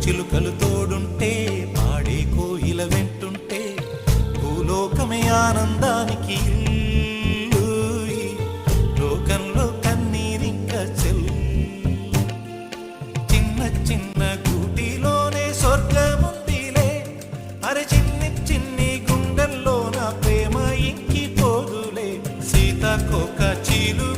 చిలుకలు తోడుంటే పాడే కోయిల వెంటుంటే భూలోకమే ఆనందానికి ఇల్లు. లోకంలో కన్నీరింక చెల్లు. చిన్న చిన్న గూటిలోనే స్వర్గముందిలే. అరే చిన్ని చిన్ని గుండెల్లో నా ప్రేమ ఇంకిపోదులే. సీతాకోక చీలు